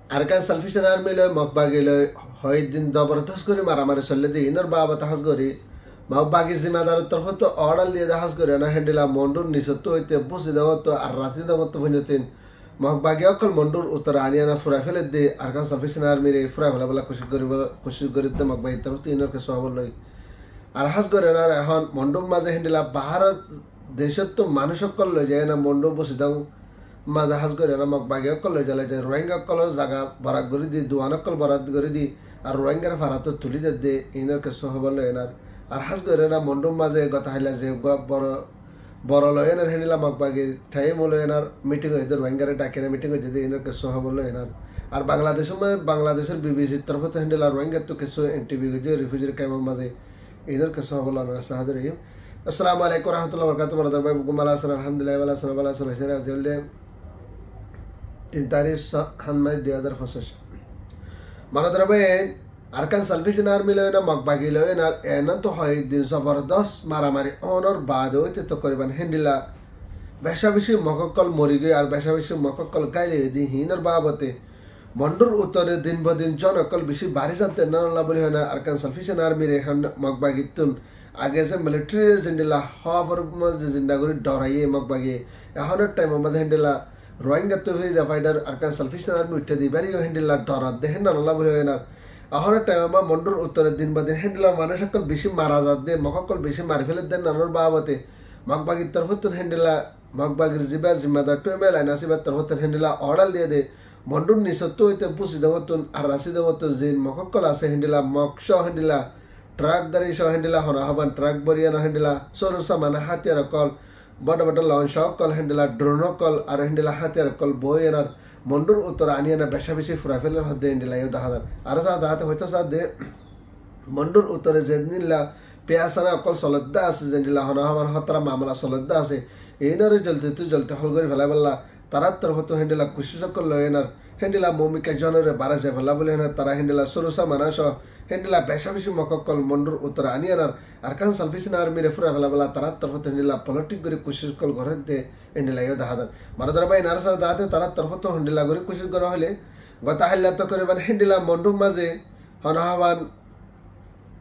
Arkan Salvation Army lo Mokbagi lo hoidin জবরদস্ত করে মারামারি চলে দিয়ে ইনর বাবা তাহাজ করি মকবাগি জিম্মাদার তরফ তো অর্ডার দিয়ে তাহাজ করে না হ্যান্ডেলা মন্ডুর নিচত হইতে বসে দেওয়া তো আর রাতে দেওয়া তো ভুঁজতেন মকবাগি অকল মন্ডুর উত্তর আনিয়ানা ফুরা ফেলে দিয়ে আরকান সালভেশন আর্মির ফুরা ফেলা বলা কোশিশ করিতে মকবাগি তরফ তো ইনর কেসো হবল লই আর হাজ করে না এখন মন্ডুর মাঝে হ্যান্ডেলা ভারত দেশের তো মানুষ অকল লই যায় না মন্ডু বসে দাও মাঝে হাজ করে না মকবাগি অকল লই যালে যে রোহিঙ্গা অকলের জায়গা বরাক করে দি দুয়ান অকল বরাত করে দি আর রোহিঙ্গার ভাড়া তো তুলি দে ইনর কেসো হবল লই এনার আর হাজ করে না মন্ডুর মাঝে কথা হাইলা যে বড় বড় লয় এনার হেনিলা মকবাগির ঠাই মূল্য এনার মিটিং হয়েছে রোহিঙ্গারে ডাকে না মিটিং হয়েছে এনার কেসো হবল এনার আর বাংলাদেশের বিবিসির তরফ তো হ্যান্ডেলা রোহিঙ্গার তো কেসো এনটিভি হয়েছে রিফিউজির ক্যাম্পের মাঝে এনার কেসো হবল আমার সাহায্য রহিম আসসালামু আলাইকুম রহমতুল্লাহ বরকাত মারাদার ভাই গুমালা আসসালাম আলহামদুলিল্লাহ ওয়ালা সালাম আলা সাল্লাল্লাহু আলাইহি ওয়া সাল্লাম 3 তারিখ হানমাই 2025 মারাদার ভাই আরকান সালভেশন আর্মি লয় না মকবাগি লয় না এনা তো হয় দিন জবরদস্ত মারামারি অনর বাদ হইতে তো করিবান হেন্ডিলা বেশা বেশি মকক্কল মরি গই আর বেশা বেশি মকক্কল গাইলে দি হিনর বাবতে মন্ডুর উত্তরে দিন বদিন জনকল বেশি বাড়ি জানতে না বলি হয় না আরকান সালভেশন আর্মির এখন মকবাগি তুন আগে যে মিলিটারি হেন্ডিলা হওয়ার মধ্যে জিন্দাগুড়ি ডরাইয়ে মকবাগি এখনের টাইম আমাদের হেন্ডিলা রোহিঙ্গা তো ফাইডার আরকান সালভেশন আর্মি উঠে দি বাড়িও হেন্ডিলা ডরাত দেখেন না বলি হয় না ahora টাইমা মন্ডুর উত্তরের দিন বাদে হ্যান্ডেলা মানুষ সকল বেশি মারা যাত দে মকল বেশি মারি ফেলে দেন নানোর বাবতে মকবাগির তরফতুন হ্যান্ডেলা মকবাগির জিম্মাদার টুয়েমেল আইনাসিবার তরফতুন হ্যান্ডেলা অর্ডার দিয়ে দে মন্ডুর নিচত হইতে পুষি দেওয়াতুন আর রাশি দেওয়াতুন যে মকল আছে হ্যান্ডেলা মকশ হ্যান্ডেলা ট্রাক গাড়ি সহ হ্যান্ডেলা হনা হবান ট্রাক বরিয়ানা হ্যান্ডেলা সরু সামানা হাতিয়ার কল বড় বড় লঞ্চ কল হ্যান্ডেলা ড্রোন কল আর হ্যান্ডেলা হাতিয়ার কল বই এনার মন্ডুর উত্তর আনিয়ানা বেশা বেশি ফুরাফেলের হদ্দে হ্যান্ডেলা ইউ দাহাদার আর দাহাতে হয়তো সাথে মন্ডুর উত্তরে যেদিনলা পেয়াসানা অকল সলদ্দা আছে যেদিনলা হনা হবার হতরা মামলা সলদ্দা আছে এইনারে জ্বলতে হল করে ফেলা বললা তারা তরফ তো হ্যান্ডেলা কুশি সকল লয় এনার হ্যান্ডেলা মমিকা জনের বারা যে ফেলা বলে হেনার তারা হ্যান্ডেলা সরুসা মানাস হ্যান্ডেলা বেশা বেশি মকল মন্ডুর উত্তরে আনিয়ানার আরকান সালভেশন আর্মিরে ফুরা ফেলা বলা তারা তরফ তো হ্যান্ডেলা পলিটিক করে কুশি সকল ঘরে দে হ্যান্ডেলা ইউ দাহাদার মারাদার ভাই নারসা দাহাতে তারা তরফ তো হ্যান্ডেলা করে কুশি করা হলে গতা হাইলা তো করে মানে হ্যান্ডেলা মন্ডুর মাঝে হনা হবান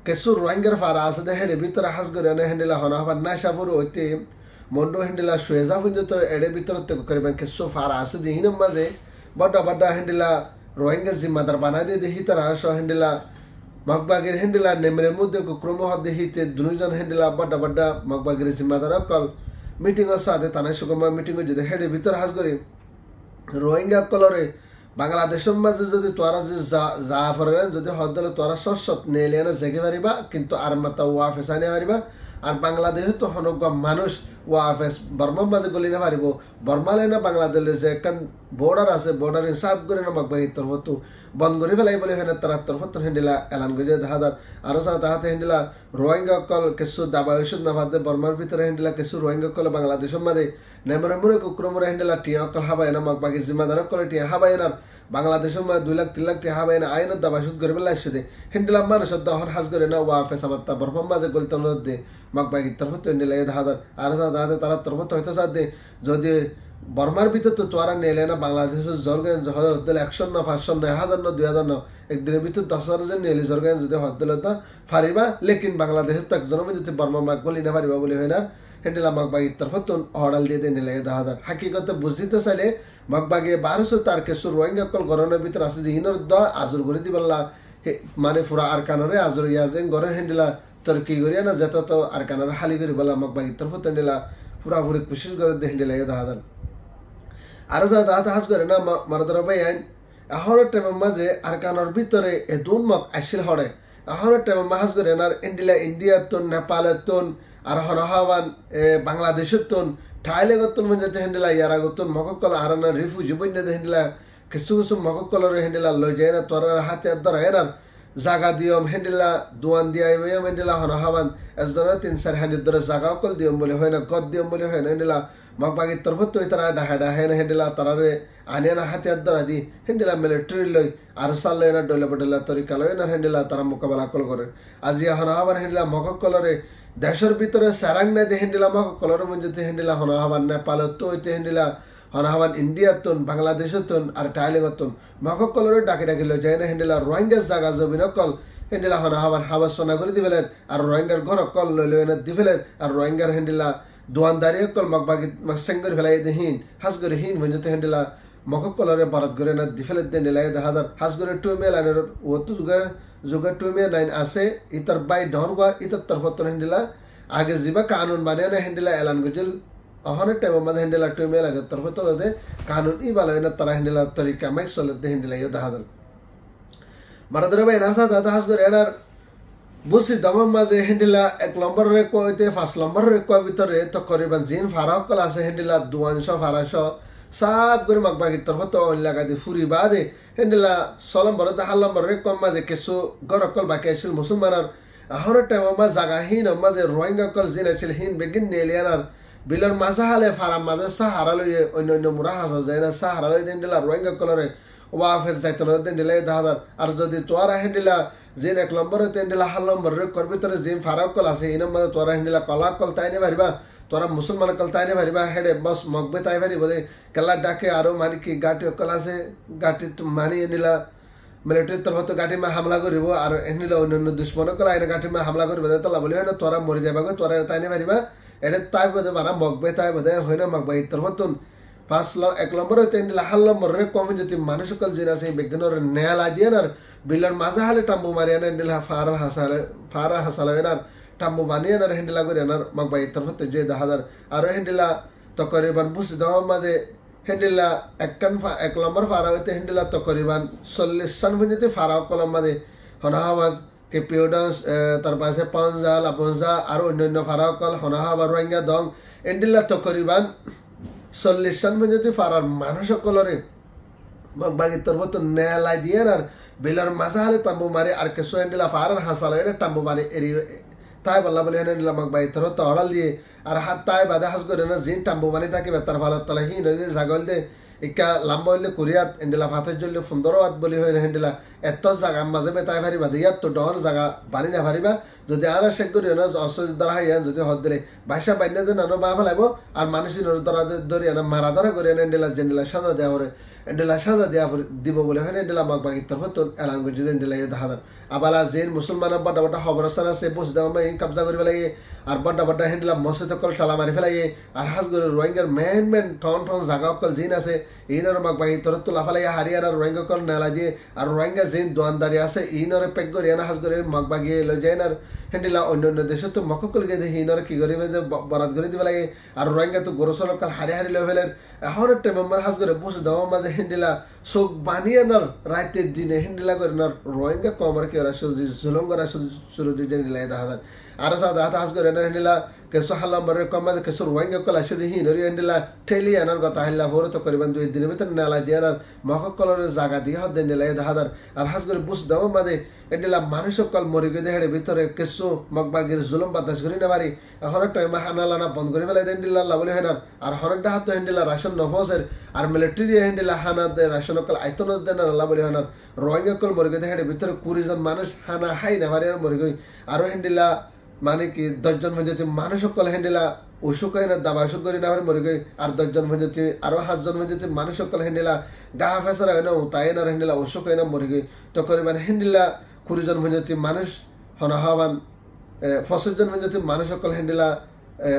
কেসুর রোহিঙ্গার ফারা আছে দেখে ভিতরে হাস করে এনে হ্যান্ডেলা হনা হবার না সাবুর হইতে মন্ডু হ্যান্ডেলা শুয়েজা পর্যন্ত এড়ে ভিতরে করিবেন কেসু ফারা আছে দিহিনের মাঝে বড্ডা বড্ডা হ্যান্ডেলা রোহিঙ্গা জিম্মাদার বানাই দিয়ে দেখি তারা আসো হ্যান্ডেলা মকবাগির হ্যান্ডেলা নেমরের মধ্যে ক্রম দেখিতে দুজন হ্যান্ডেলা বড্ডা বড্ডা মকবাগির জিম্মাদার অকল মিটিংয়ের সাথে তানাই সুগমা মিটিং যদি হেডে ভিতরে হাস করে রোহিঙ্গা কলরে বাংলাদেশের মাঝে যদি তোরা যে যা পারে যদি হদলে তোরা সৎ নেলে না জেগে পারিবা কিন্তু আর মাতা ওয়াফেস আনে পারিবা আর বাংলাদেশে তো হনক মানুষ ওয়াফেস বর্মার মাঝে গলি না পারিব বর্মালে না বাংলাদেশে যে একখান বর্ডার আছে বর্ডার হিসাব করে না মকবাগির তরফ বন্ধ করে ফেলাই বলে হেন তারা তরফ হ্যান্ডেলা এলান গজে দাহাদার আরো তাহাতে হ্যান্ডেলা রোহিঙ্গা কল কিছু দাবা ওষুধ না ভাতে বর্মার ভিতরে হ্যান্ডেলা কিছু রোহিঙ্গা কল বাংলাদেশের মাঝে নেমরে মুরে কুকুরমরে হ্যান্ডেলা টিয়া কল হাবাই না মকবাগির জিম্মাদার কল টিয়া হাবাই না বাংলাদেশের মাঝে 2 লাখ 3 লাখ টিয়া হাবাই না আইনের দাবা ওষুধ করে বেলা এসে হ্যান্ডেলা মানুষের দহর হাজ করে না ওয়াফেস আমার তা বর্মার মাঝে গলতন দে মকবাগির তরফ হ্যান্ডেলা দাহাদার আরো দাহাতে তারা তরফ হয়তো সাথে যদি বর্মার ভিতর তো তোরা নেলে না বাংলাদেশের জলগান হদ্দলে 100 না 500 না 1000 না 2000 না একদিনের ভিতর 10,000 জন নেলে জলগান যদি হদ্দলে তো ফারিবা লেকিন বাংলাদেশের তো একজনের যদি বর্মা মাক বলি না পারিবা বলে হয় না হ্যান্ডেলা মকবাগির তরফ তো অর্ডার দিয়ে নেলে দাহাদার হাকিকতে বুঝতে চাইলে মকবাগি 1200 তার কেসু রোহিঙ্গা কল গরনের ভিতর আছে হিনর দ আজর করে দিবল্লা মানে পুরা আর কানরে আজর ইয়াজেন গরে হ্যান্ডেলা তরকি করিয়া না যেত তো আর কানরে হালি করে বলা মকবাগির তরফ তো হ্যান্ডেলা পুরাপুরি কোশিশ করে দে হ্যান্ডেলা দাহাদার আরো যা দাহাতে হাজ করে না মারাদার ভাই আইন এখনের টাইমের মাঝে আর কানোর ভিতরে এ দুন মক আসিল হরে এখনের টাইমের মাঝ করে না ইন্ডিয়ার তুন নেপালের তুন আর হনহাবান বাংলাদেশের তুন ঠাইলে গতন মানে হ্যান্ডেলা ইয়ারা গতন মকল আর না রিফিউজি বন্যা হ্যান্ডেলা কিছু কিছু মকলের হ্যান্ডেলা লই যায় না তোর হাতে ধরা এনার জাগা দিয়ম হ্যান্ডেলা দুয়ান দিয়া হ্যান্ডেলা হনহাবান এজনের 3-4 হ্যান্ডেল ধরে জাগা অকল দিয়ম বলে হয় না গদ দিয়ম বলে হয় না হ্যান্ডেলা মকবাগির তরফ তো তারা ডাহে না হ্যান্ডেলা তারারে আনিয়া না হাতে ধরা দি হ্যান্ডেলা মিলিটারি লই আর সাল লয় না ডলে বডলা তরিকা লয় না হ্যান্ডেলা তারা মোকাবেলা কল করে আজি হনহাবান হ্যান্ডেলা মকলরে দেশের ভিতরে সারাং না দিয়ে হ্যান্ডেলা মকলরে মঞ্জুতে হ্যান্ডেলা হনহাবান নেপাল তো হইতে হ্যান্ডেলা হনাহাবান ইন্ডিয়াতন বাংলাদেশতন আর টাইলিংতন মককলরে ডাকি ডাকি লৈ যায় না হেন্ডিলা রোহিঙ্গা জাগা জমিনকল হেন্ডিলা হনাহাবান হাবাসনা করে দিবেলেন আর রোহিঙ্গার ঘরকল লৈ লৈ না দিবেলেন আর রোহিঙ্গার হেন্ডিলা দোয়ানদারি অকল মকবাগি সেঙ্গর ফেলাই দেহিন হাসগরে হিন মঞ্জতে হেন্ডিলা মককলরে ভারত গরে না দিফেলে দেন লাই হাজার হাসগরে টুমে লাইনের ওতো যুগে টুমে লাইন আছে ইতার বাই ডরগা ইতার তরফতন হেন্ডিলা আগে জিবা কানুন বানিয়ে না হেন্ডিলা এলান গজল অনেক টাইম মধ্যে হেন্ডিলা টুমে লাইনের তরফতন দে কানুন ই বালা না তারা হেন্ডিলা তরিকা মাইক চলে দে হেন্ডিলা ইয়ে হাজার মারাদরে ভাই নাসা দাদা হাসগরে এনার বুঝছি দমম মাঝে হেন্ডিলা 1 নম্বর রে কইতে 5 নম্বর রে কই ভিতরে তো করিবান জিন ফারাক কল আছে হেন্ডিলা 200 ফারাশো সাব করে মকবাগি তরফত লাগা দি ফুরি বাদে হেন্ডিলা 6 নম্বর 10 নম্বর রে কম মাঝে কিছু গরকল বাকি আছিল মুসলমানার আহর টাইম মা জাগা হিন মাঝে রোহিঙ্গা কল জিন আছিল হিন বেগিন নেলিয়ানার বিলর মাঝে হালে ফারাম মাঝে সাহারা লই অন্য মুরা হাসা যায় না সাহারা লই হেন্ডিলা রোহিঙ্গা কলরে ওয়াফের যাইতো না হেন্ডিলা 10,000 আর যদি তোরা হেন্ডিলা জিন 1 নম্বরে হেন্ডিলা 8 নম্বর রে কর ভিতরে জিন ফারাক কল আছে ইন মাঝে তোরা হেন্ডিলা কলা কল তাইনে পারিবা তোরা মুসলমান কল তাইনে পারিবা হেডে বস মকবে তাই পারি বলে কেলা ডাকে আরো মানি কি গাটি কল আছে গাটি মানি এনিলা মিলিটারি তরফত গাটি মা হামলা করিব আর এনিলা অন্য দুশ্মন কল আইনা গাটি মা হামলা করিব তালা বলি হয় না তোরা মরে যাবা গো তোরা তাইনে পারিবা এডে তাই বদে মারা মকবে তাই বদে হয় না মকবে তরফতুন 1 নম্বরে তেনিলা 8 নম্বর রে কম যদি মানুষ কল জিরা সেই বিজ্ঞানের নেলা দিয়ানার বিলর মাজা হালে টাম্বু মারিয়ানা এনিলা ফারা হাসালেনার টাম্বু বানিয়ানার হেন্ডিলা করিয়ানার মকবে তরফত যে 10,000 আর হেন্ডিলা তকরিবান বুঝি দাও মাঝে হেন্ডিলা 1 নম্বর ফারা হইতে হেন্ডিলা তকরিবান 40 সান পর্যন্ত ফারা কলম মাঝে হনাহাবাদ কে পিওডান্স তার পাশে পাঞ্জা লাপঞ্জা আর অন্যান্য ফারা কল হনাহাবাদ রোহিঙ্গা দং হেন্ডিলা তকরিবান 40 সান পর্যন্ত ফারার মানুষ সকলরে মকবাগি তরফত নেলাই দিয়ে আর বিলার মাঝে হালে টাম্বু মারে আর কিছু হেন্ডিলা ফারার হাসালে টাম্বু মারে এরি তাই বললা বলে হেন্ডিলা মকবাগি তরফত অড়াল দিয়ে আর হাত তাই বাদে হাস করে না জিন টাম্বু মানে তাকে বেতার ভালো তলা হিন জাগল দে ইকা লাম্বা হইলে কোরিয়াত হেন্ডিলা ভাতের জন্য সুন্দর আত বলি হয় হেন্ডিলা এত জায়গা মাঝে বেতাই ভারিবা ইয়াত তো ডর জায়গা বানি না ভারিবা যদি আর শেখ করি না অসুবিধা দ্বারা হাইয়া যদি হদ দিলে বাইসা বাইনা যে নানো বা ফেলাইব আর মানুষের দ্বারা ধরি না মারা দ্বারা করে হেন্ডিলা জেন্ডিলা সাজা দেওয়া করে হেন্ডিলা সাজা দেওয়া দিব বলে হয় হেন্ডিলা মকবাগি তরফত এলান করছে হেন্ডিলা ইয়ে 10,000 আবালা জেন মুসলমান বড় বড় খবরস্থান আছে বসে দেওয়া মাই কবজা করে ফেলাই আর বড় বড় হেন্ডিলা মসজিদ কল ঠালা মারি ফেলাই আর হাস করে রোহিঙ্গার মেন ঠন জায়গা কল জিন আছে ইনর মকবাগি তরফ তোলা ফেলাই হারিয়ানার রোহিঙ্গা কল নেলা দিয়ে আর রোহিঙ্গা জিন দোয়ানদারি আছে ইনরে পেক করে এনা হাস করে মকবাগি লই যায় না হেন্ডিলা অন্য দেশে তো মককল গে দেখি ইনরে কি করে বরাদ করে দিবে লাগে আর রোহিঙ্গা তো গরসল কাল হারি লই ফেলেন এখন টাইম হাস করে বসে দেওয়া মাঝে হেন্ডিলা চোখ বানিয়ানার রাতের দিনে হেন্ডিলা করে না রোহিঙ্গা কমার কি ওরা জুলঙ্গরা শুরু দিয়ে হেন্ডিলা 10,000 আর সাদা হাস করে না হেন্ডিলা কেসো হালাম্বর কম মাঝে কেসো রোহিঙ্গা কল আসে দেখি নরি হেন্ডিলা ঠেলি আনার কথা হেল্লা ভোর তো করিবান 2 দিনের ভিতরে নেলা দিয়ে আর মককলরের জায়গা দিয়ে হদ হেন্ডিলা 10,000 আর হাস করে বুঝ দেওয়া মাঝে হেন্ডিলা মানুষ কল মরি গিয়ে হেড়ে ভিতরে কেসো মকবাগির জুলম বাতাস করি না পারি এখন টাইম হানালানা বন্ধ করে ফেলাই হেন্ডিলা লাভলি হয় না আর হরডা হাত হেন্ডিলা রাশন নফসের আর মিলিটারি হেন্ডিলা হানা দে রাশন কল আইতন দেন লাভলি হয় না রোহিঙ্গা কল মরি গিয়ে হেড়ে ভিতরে 20 জন মানুষ হানা হাই না পারি আর মরি গই আর হেন্ডিলা মানে কি 10 জন মধ্যে মানুষ সকল হেন্ডিলা অসুখ হয় না দাবা অসুখ করি না হলে মরে গই আর 10 জন মধ্যে আরো 5 জন মধ্যে মানুষ সকল হেন্ডিলা গা ফেসার হয় না তাই না হেন্ডিলা অসুখ হয় না মরে গই তো করিবান হেন্ডিলা 20 জন মধ্যে মানুষ হনাহাবান 50 জন মধ্যে মানুষ সকল হেন্ডিলা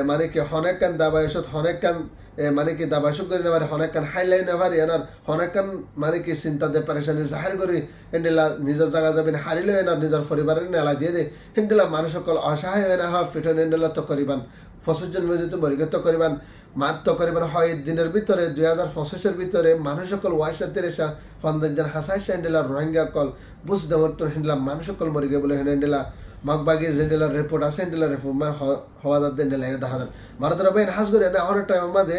মানে কি হনেক কান দাবা অসুখ হনেক কান মানে কি দাবা অসুখ করি না পারে হনেক কান হাইলাই না পারে আর হনেক কান মানে কি চিন্তা দে পারেশানি জাহির করি হেন্ডিলা নিজের জায়গা যাবেন হারিলে হয় না নিজের পরিবারের নেলা দিয়ে দে হেন্ডিলা মানুষ সকল অসহায় হয় না হয় ফিটন হেন্ডিলা তো করিবান 50 জন মধ্যে মরিগত করিবান মাত্র করিবান হয় দিনের ভিতরে 2025 এর ভিতরে মানুষ সকল 50 জন হাসাই হেন্ডিলা রোহিঙ্গা কল বুঝ দেওয়ার হেন্ডিলা মানুষ সকল মরিগে বলে হেন্ডিলা মকবাগি হেন্ডিলা রিপোর্ট আছে হেন্ডিলা রিপোর্ট মা হওয়া যাতে হেন্ডিলা 10,000 ভারতের বাইন হাস করে না অনেক টাইম মাঝে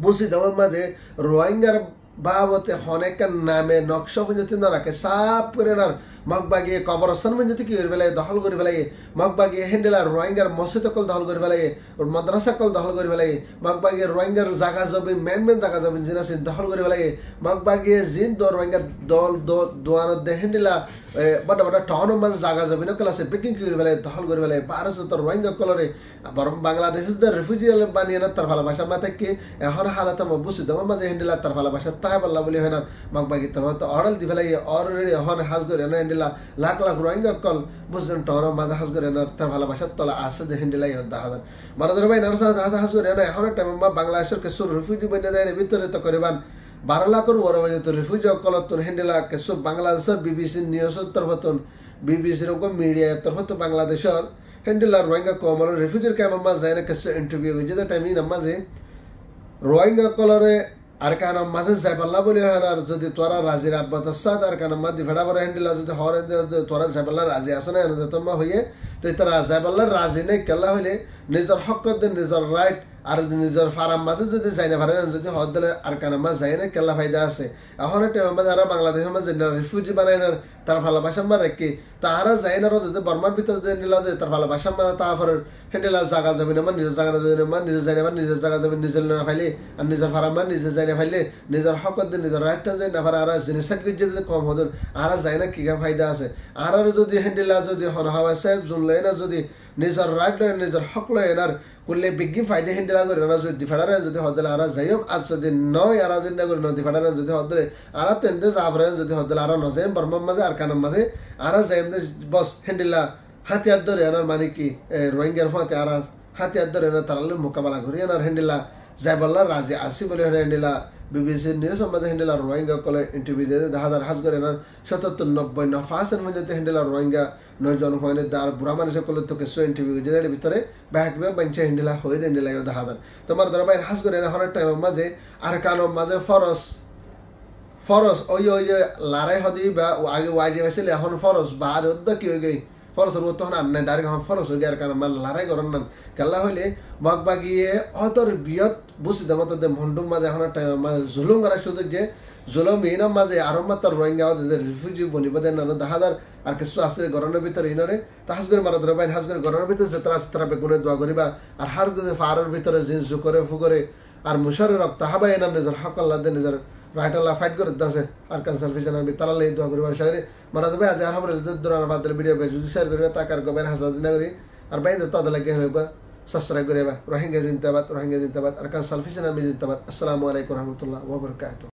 বুঝি দেওয়ার মাঝে রোহিঙ্গার বাবতে হনেকের নামে নকশা পঞ্জতি না রাখে সাপ করে না মগবাগিয়ে কবরস্থান পঞ্জতি কি করে বেলায় দখল করে বেলায় মগবাগিয়ে হেন্ডেলার রোহিঙ্গার মসজিদ কল দখল করে বেলায় ওর মাদ্রাসা কল দখল করে বেলায় মগবাগিয়ে রোহিঙ্গার জায়গা জমিন মেন জায়গা জমিন জিন আছে দখল করে বেলায় মগবাগিয়ে জিন রোহিঙ্গার দল দোয়ানত দে হেন্ডেলা বড় বড় টাউনের মাঝে জায়গা জমিন কল আছে বেকিং কি করে বেলায় দখল করে বেলায় 1200 রোহিঙ্গা কলরে বরং বাংলাদেশের যে রিফিউজি বানিয়ে না তার ভালোবাসা মাথা কি এখন হালাত বুঝি দেওয়ার মাঝে হেন্ডেলা তার ভালোবাসা তাই বললা বলি হয় না মগবাগি তার হয়তো অর্ডাল দি ফেলাই অলরেডি এখন হাজ করে না হেন্ডেলা লাখ লাখ রোহিঙ্গা কল বুঝলেন টাউনের মাঝে হাজ করে না তার ভালোবাসার তলা আছে যে হেন্ডেলাই দেখা যায় মারাদের ভাই নার্স হাজ করে না এখন একটা বাংলাদেশের কিছু রিফিউজি বনে যায় ভিতরে তো করিবান 12 লাখের বড় বাজে তো রিফিউজি কলতন হেন্ডেলা কিছু বাংলাদেশের বিবিসি নিউজের তরফতন বিবিসির মিডিয়ার তরফত বাংলাদেশের হেন্ডেলার রোহিঙ্গা কমল রিফিউজির কেমন মাঝ যায় না কিছু ইন্টারভিউ হয়েছে যে টাইমই নামাজে রোহিঙ্গা কলরে আর কান মাঝে যাইপাল্লা বলি হয় আর যদি তোরা রাজি রাখবো তো সাদ আর কান মাঝে ফেড়া বড় হেন্ডেলা যদি হরে তোরা যাইপাল্লা রাজি আসে না তোমা হইয়ে তো তারা যাইপাল্লা রাজি নেই কেলা হইলে নিজের হক নিজের রাইট আর নিজের ফারাম মাঝে যদি যাই না পারে যদি হদ দিলে আর কান মাঝ যায় না কেলা ফায়দা আছে এখন মাঝে আর বাংলাদেশের মাঝে রিফিউজি বানায় না তার ভালোবাসা মা রেখে তারা যায় না যদি বর্মার ভিতরে নিলা যে তার ভালোবাসা মা তারপর হেন্ডেলা জায়গা যাবে না নিজের জায়গা যাবে না নিজের যাই না নিজের জায়গা যাবে নিজের না ফাইলে আর নিজের ফারাম নিজে যাই না ফাইলে নিজের হক নিজের রাইটটা যায় না পারে আর জিনিস যদি কম হদন আর যায় না কি ফায়দা আছে আর যদি হেন্ডেলা যদি হন হাওয়া সাহেব জুন লয় না যদি নিজের রাইট লয় নিজের হক লয় আর করলে বিজ্ঞি ফায়দা হেন্ডেলা করে না যদি ফেডারে যদি হদলে আর যাইম আর যদি নয় আর যদি না করে নদী ফেডারে যদি হদলে আর তো এনদে যাবরে যদি হদলে আর নজাইম বর্মার মাঝে আর কানার মাঝে আর যাইম বস হেন্ডেলা হাতিয়ার ধরে আনার মানে কি রোহিঙ্গার ফাঁতে আর হাতিয়ার ধরে না তারালে মোকাবেলা করি আনার হেন্ডেলা যাই বললা রাজি আসি বলে হেন্ডেলা বিবিসি নিউজ মাঝে হেন্ডেলা রোহিঙ্গা কলে ইন্টারভিউ দিয়ে 10,000 হাজ করে আনার 77-90% মধ্যে হেন্ডেলা রোহিঙ্গা 9 জন হয় আর বুড়া মানুষের কলে তো কিছু ইন্টারভিউ দিয়ে ভিতরে ব্যাগবে বাঞ্চে হেন্ডেলা হয়ে দেন হেন্ডেলা 10,000 তোমার দ্বারা বাইরে হাজ করে না হরের টাইমের মাঝে আর কানোর মাঝে ফরস ওই লড়াই হদি বা আগে ওয়াজি হয়েছিল এখন ফরস বা আদা কি হয়ে গই ফরসের মতো তখন আন্নাই ডাইরেক্ট এখন ফরস হয়ে গিয়ে কারণ লড়াই করেন না কেলা হইলে মগবাগিয়ে অতর বিয়ত বুঝি দেওয়া তো মন্ডুম মাঝে এখন টাইম মাঝে জুলুম করা শুধু যে জুলুম ইনার মাঝে আরো মাত্র রোহিঙ্গা রিফিউজি বনিব দেন না 10,000 আর কিছু আছে গরমের ভিতরে ইনরে তাহাজ করে মারা ধরে বাইন হাজ করে গরমের ভিতরে তারা বেগুনে দোয়া করিবা আর হার ফারের ভিতরে জিনিস করে ফুকরে আর মুশারের রক্ত হাবাই এনার নিজের হক আল্লাহ দেন নিজের রাইট আল্লাহ ফাইট করে দিতেছে আর কানসাল ফিজান আমি তারা লাই দোয়া করিবার শহরে মারা দেবে আজ আর হাবরে দূরার বাদলে ভিডিও যদি শেয়ার করবে তাকার গবের হাজার দিন করি আর বাইরে তো লাগে হইবা সাবস্ক্রাইব করে রোহিঙ্গা জিন্দাবাদ আর কানসাল ফিজান আমি জিন্দাবাদ আসসালামু আলাইকুম রহমতুল্লাহ ওয়া বারাকাতুহু।